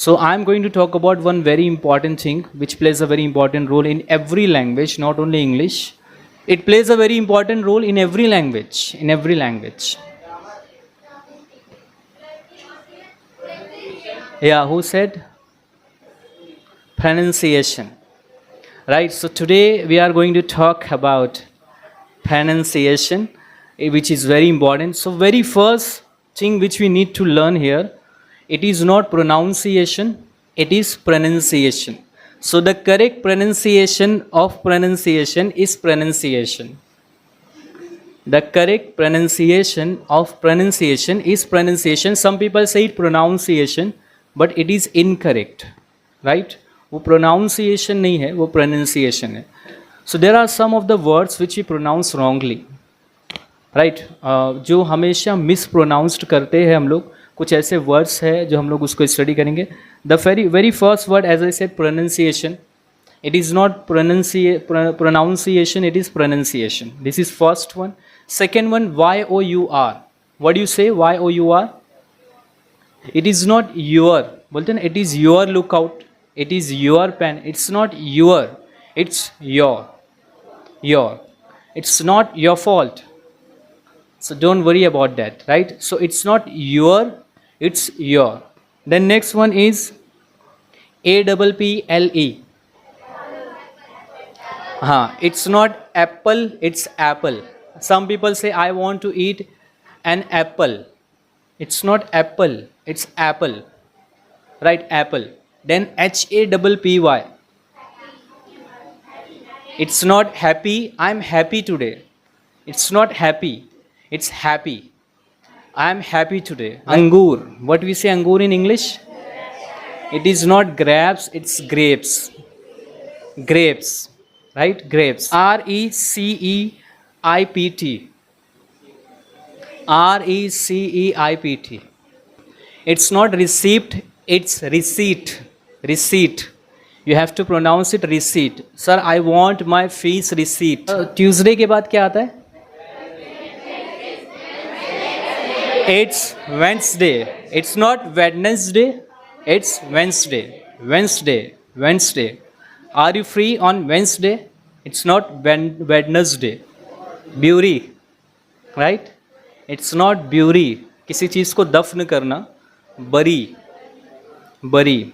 So I'm going to talk about one very important thing which plays a very important role in every language, not only English. It plays a very important role in every language, Yeah, who said? Pronunciation. Right, so today we are going to talk about pronunciation, which is very important. So very first thing which we need to learn here, it is not pronunciation, it is pronunciation. So the correct pronunciation of pronunciation is pronunciation. The correct pronunciation of pronunciation is pronunciation. Some people say it pronunciation, but it is incorrect, right? वो pronunciation नहीं है, वो pronunciation है. So there are some of the words which we pronounce wrongly, right? जो हमेशा mispronounced करते हैं हम लोग. कुछ ऐसे वर्ड्स है जो हम लोग उसको स्टडी करेंगे. The very first word, as I said, pronunciation. It is not pronunciation, it is pronunciation. This is first one. Second one, Y-O-U-R. What do you say? Y-O-U-R. It is not your. बोलते हैं ना, it is your lookout. It is your pen. It's not your. It's your. Your. It's not your fault. So don't worry about that, right? So it's not your, it's your. Then next one is A-double-P-L-E. It's not apple, it's apple. Some people say I want to eat an apple. It's not apple, it's apple. Right, apple. Then H-A-P-P-Y. It's not happy, I'm happy today. It's not happy, it's happy. I'm happy today. Angur. What we say angur in English? It is not grapes, it's grapes. Grapes. Right? Grapes. R-E-C-E-I-P-T. R-E-C-E-I-P-T. It's not receipt, it's receipt. Receipt. You have to pronounce it receipt. Sir, I want my fees receipt. Tuesday के बाद क्या आता है? It's Wednesday. It's not Wednesday. It's Wednesday. Wednesday. Wednesday. Are you free on Wednesday? It's not Wednesday. Bury. Right? It's not bury. किसी चीज़ को दफन करना. Bury. Bury.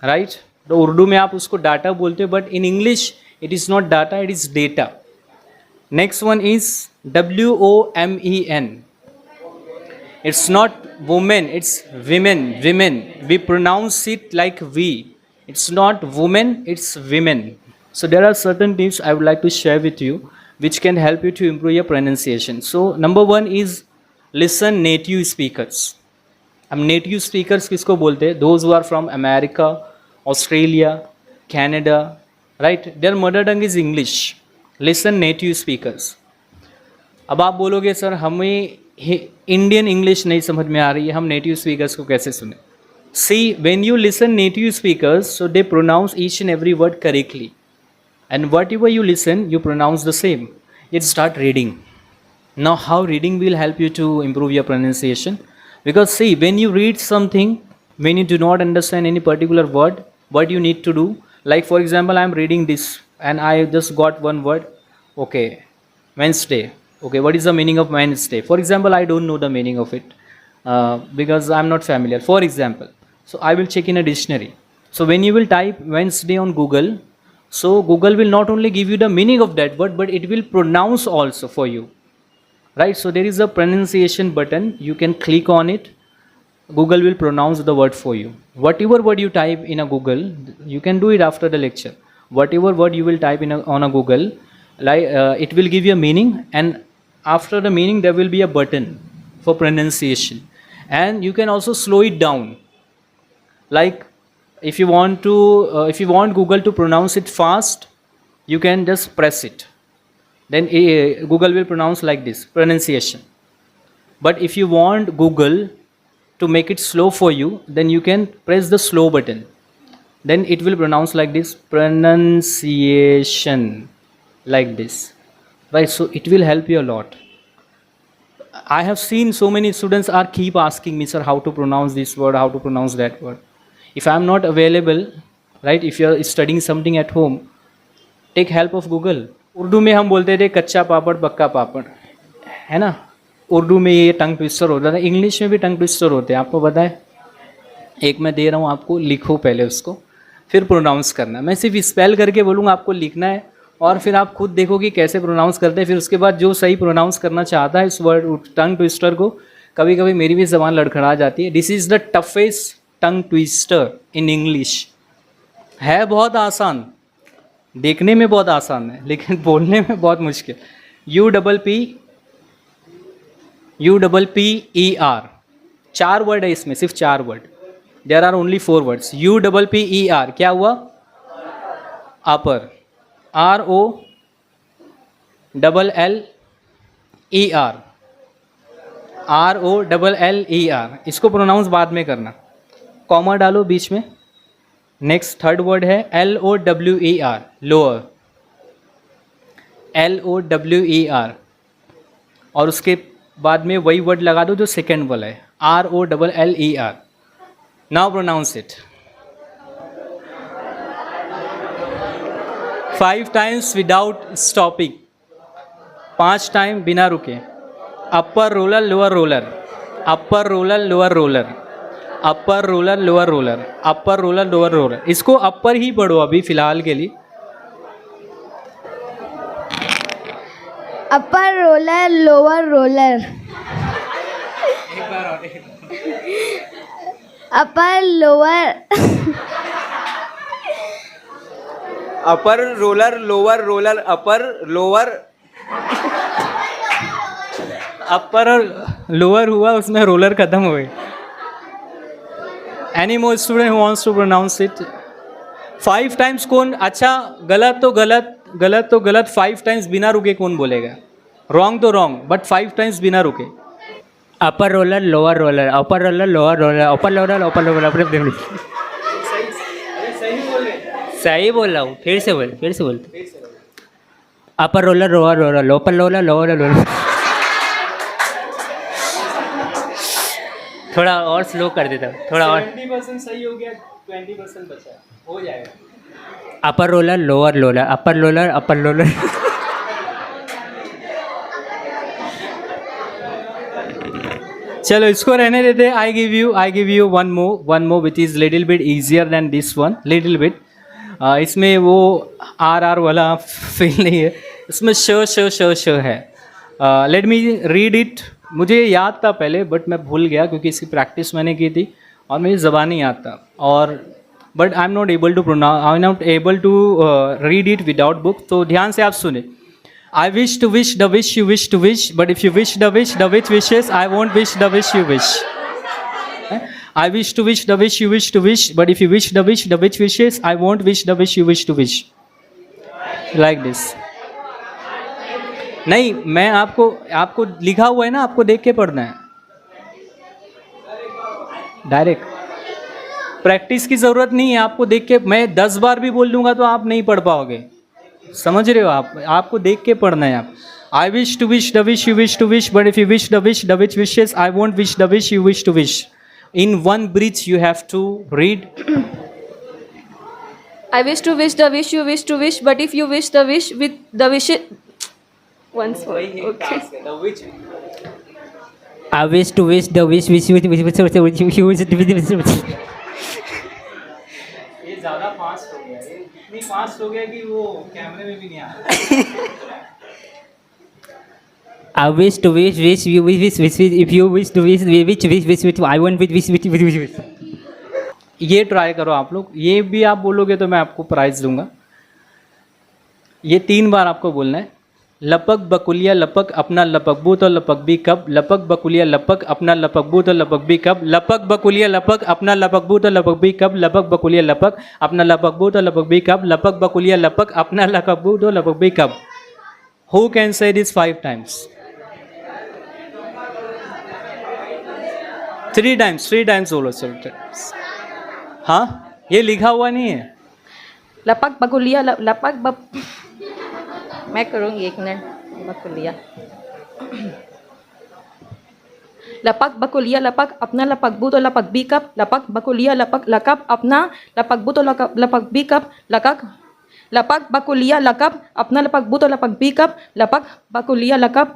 Right? तो उर्दू में आप उसको डाटा बोलते हो, but in English it is not data, it is data. Next one is W-O-M-E-N. It's not woman, it's women. Women. We pronounce it like we. It's not woman, it's women. So there are certain tips I would like to share with you which can help you to improve your pronunciation. So number one is listen native speakers. हम native speakers किसको बोलते हैं? Those who are from America, Australia, Canada, right? Their mother tongue is English. Listen native speakers. अब आप बोलोगे sir हमें Indian English नहीं समझ में आ रही है, हम नेटिव स्पीकर्स को कैसे सुने? See, when you listen native speakers, so they pronounce each and every word correctly. And whatever you listen, you pronounce the same. Let's start reading. Now, how reading will help you to improve your pronunciation? Because see, when you read something, when you do not understand any particular word, what you need to do? Like for example, I am reading this and I just got one word. Okay, Wednesday. Okay, what is the meaning of Wednesday? For example, I don't know the meaning of it because I am not familiar. For example, so I will check in a dictionary. So when you will type Wednesday on Google, so Google will not only give you the meaning of that word, but it will pronounce also for you. Right? So there is a pronunciation button. You can click on it. Google will pronounce the word for you. Whatever word you type in a Google, you can do it after the lecture. Whatever word you will type in on a Google, like it will give you a meaning, and after the meaning there will be a button for pronunciation, and you can also slow it down. Like if you want Google to pronounce it fast, you can just press it. Then Google will pronounce like this, pronunciation. But if you want Google to make it slow for you, then you can press the slow button. Then it will pronounce like this, pronunciation, like this. Right? So it will help you a lot. I have seen so many students are keep asking me, sir, how to pronounce this word, how to pronounce that word. If I am not available, right, if you are studying something at home, take help of Google. Urdu में हम बोलते थे कच्चा पापड़ पक्का पापड़, है ना. उर्दू में ये टंग ट्विस्टर होता था, इंग्लिश में भी टंग ट्विस्टर होते हैं, आपको पता है. एक मैं दे रहा हूँ आपको, लिखो पहले उसको, फिर प्रोनाउंस करना. मैं सिर्फ स्पेल करके बोलूँगा, आपको लिखना है और फिर आप खुद देखो कि कैसे प्रोनाउंस करते हैं. फिर उसके बाद जो सही प्रोनाउंस करना चाहता है इस वर्ड टंग ट्विस्टर को, कभी कभी मेरी भी ज़बान लड़खड़ा जाती है. This is the toughest tongue twister in English. है बहुत आसान, देखने में बहुत आसान है लेकिन बोलने में बहुत मुश्किल. UPPER, 4 वर्ड है इसमें, सिर्फ 4 word. There are only 4 words. UPPER क्या हुआ? अपर. ROLLER. इसको प्रोनाउंस बाद में करना, कॉमा डालो बीच में. नेक्स्ट थर्ड वर्ड है LOWER, लोअर. LOWER और उसके बाद में वही वर्ड लगा दो जो सेकेंड वाला है, ROLLER. Now pronounce it 5 times without stopping. 5 time बिना रुके. Upper roller lower roller, upper roller lower roller, upper roller lower roller, upper roller lower roller. इसको अपर ही पढ़ो अभी फिलहाल के लिए. Upper roller lower roller, upper lower, upper roller lower roller, upper lower. Upper और लोअर हुआ, उसमें रोलर खत्म हुए. Any more student who wants to pronounce it 5 times? कौन? अच्छा, गलत तो गलत, गलत तो गलत. 5 टाइम्स बिना रुके कौन बोलेगा? रॉन्ग तो रॉन्ग, बट 5 टाइम्स बिना रुके. Upper roller lower roller, upper roller lower roller, upper roller upper roller. सही बोल रहा हूँ. फिर से बोल. अपर roller lower roller, upper roller lower roller. थोड़ा और स्लो कर देता हूँ, थोड़ा और. 70% सही हो गया, 20% बचा, हो जाएगा. अपर roller lower roller, upper roller. चलो इसको रहने देते. I give you one more which is little bit easier than this one, little bit. इसमें वो आर वाला फील नहीं है, इसमें श है. Let me read it. मुझे याद था पहले बट मैं भूल गया क्योंकि इसकी प्रैक्टिस मैंने की थी और मुझे ज़बान नहीं याद था. और but I am not able to read it without book. तो ध्यान से आप सुने. I wish to wish the wish you wish to wish, but if you wish the wish wishes, I won't wish the wish you wish. I wish to wish the wish you wish to wish, but if you wish the wish wishes, I won't wish the wish you wish to wish. Like this. नहीं, मैं आपको लिखा हुआ है ना, आपको देख के पढ़ना है डायरेक्ट. प्रैक्टिस की ज़रूरत नहीं है, आपको देख के. मैं 10 बार भी बोल दूंगा तो आप नहीं पढ़ पाओगे. समझ रहे हो आप? आपको देख के पढ़ना है. आप I wish to wish the wish you wish to wish, but if you wish the wish wishes, I won't wish the wish you wish to wish. In one breath you have to read. I wish to wish the wish you wish to wish, but if you wish the wish with the wish once more. Okay. I wish to wish the wish you wish to wish. ये ज़्यादा fast हो गया, ये इतनी fast हो गया कि वो कैमरे में भी नहीं आ रहा. I wish to wish you wish if you wish to wish I won't wish. ये ट्राई करो आप लोग. ये भी आप बोलोगे तो मैं आपको प्राइज़ दूंगा. ये 3 बार आपको बोलना है. लपक बकुलिया लपक अपना लपकबू तो लपकबी कब, लपक बकुलिया लपक अपना लपकबू तो लपकबी कब, लपक बकुलिया लपक अपना लपकबू तो लपकबी कब, लपक बकुलिया लपक अपना लपकबू तो लपकबी कब, लपक बकुलिया लपक अपना लपकबू तो लपकबी कब. Who can say this 5 times? 3 times बोलो. हाँ, ये लिखा हुआ नहीं है. लपक बकुलिया लपक बप. मैं करूँगी 1 minute. Bakulia. lapak bakulia lapak apna lapak buto lapak bikap lapak bakulia lapak lakap apna lapak buto lapak bikap lakak lapak bakulia lakap apna lapak buto lapak bikap lapak bakulia lakap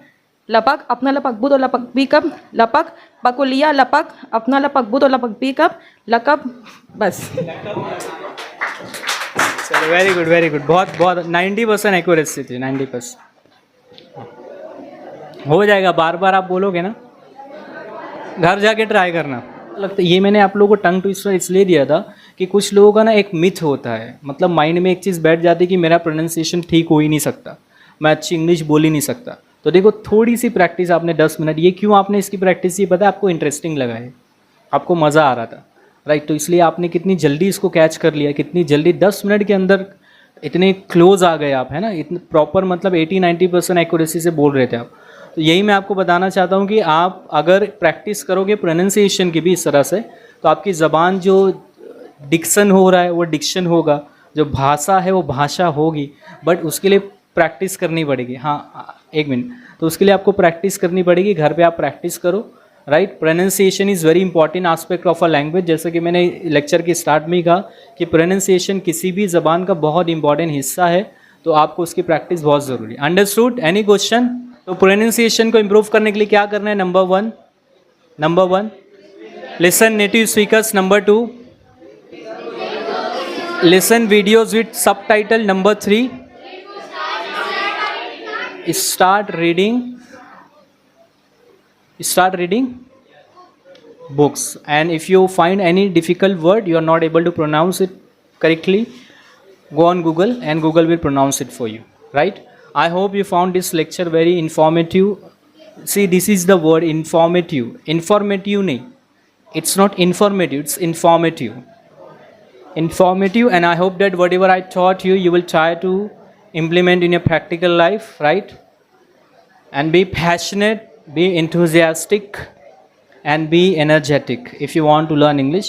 lapak apna lapak buto lapak bikap lapak bakulia lapak apna lapak buto lapak bikap lakap बस चलो very good बहुत बहुत 90% accuracy थी 90%। हो जाएगा, बार बार आप बोलोगे ना, घर जाके ट्राई करना। लगता ये मैंने आप लोगों को टंग ट्विस्टर इसलिए दिया था कि कुछ लोगों का ना एक मिथ होता है, मतलब माइंड में एक चीज़ बैठ जाती है कि मेरा प्रोनाउंसिएशन ठीक हो ही नहीं सकता, मैं अच्छी इंग्लिश बोल ही नहीं सकता। तो देखो थोड़ी सी प्रैक्टिस आपने 10 मिनट, ये क्यों आपने इसकी प्रैक्टिस की पता है? आपको इंटरेस्टिंग लगा है, आपको मज़ा आ रहा था, राइट? तो इसलिए आपने कितनी जल्दी इसको कैच कर लिया, कितनी जल्दी 10 मिनट के अंदर इतने क्लोज आ गए आप, है ना? इतने प्रॉपर मतलब 80-90% एक्यूरेसी से बोल रहे थे आप। तो यही मैं आपको बताना चाहता हूँ कि आप अगर प्रैक्टिस करोगे प्रोनाउंसिएशन की भी इस तरह से, तो आपकी ज़बान जो डिक्शन हो रहा है वो डिक्शन होगा, जो भाषा है वो भाषा होगी, बट उसके लिए प्रैक्टिस करनी पड़ेगी। हाँ एक मिनट, तो उसके लिए आपको प्रैक्टिस करनी पड़ेगी, घर पे आप प्रैक्टिस करो, right? Pronunciation is very important aspect of a language. जैसे कि मैंने लेक्चर के स्टार्ट में ही कहा कि प्रोनाउंसिएशन किसी भी ज़बान का बहुत इंपॉर्टेंट हिस्सा है, तो आपको उसकी प्रैक्टिस बहुत ज़रूरी है। अंडरस्टूड? Any question? तो प्रोनाउंसिएशन को इम्प्रूव करने के लिए क्या करना है? Number one listen native speakers, number 2 listen videos with सब title, number 3 start reading books, and if you find any difficult word you are not able to pronounce it correctly, go on Google and Google will pronounce it for you, right? I hope you found this lecture very informative. See, this is the word informative nahi, it's not informative, it's informative, and I hope that whatever I taught you, you will try to implement in your practical life, right? And be passionate, be enthusiastic, and be energetic if you want to learn English.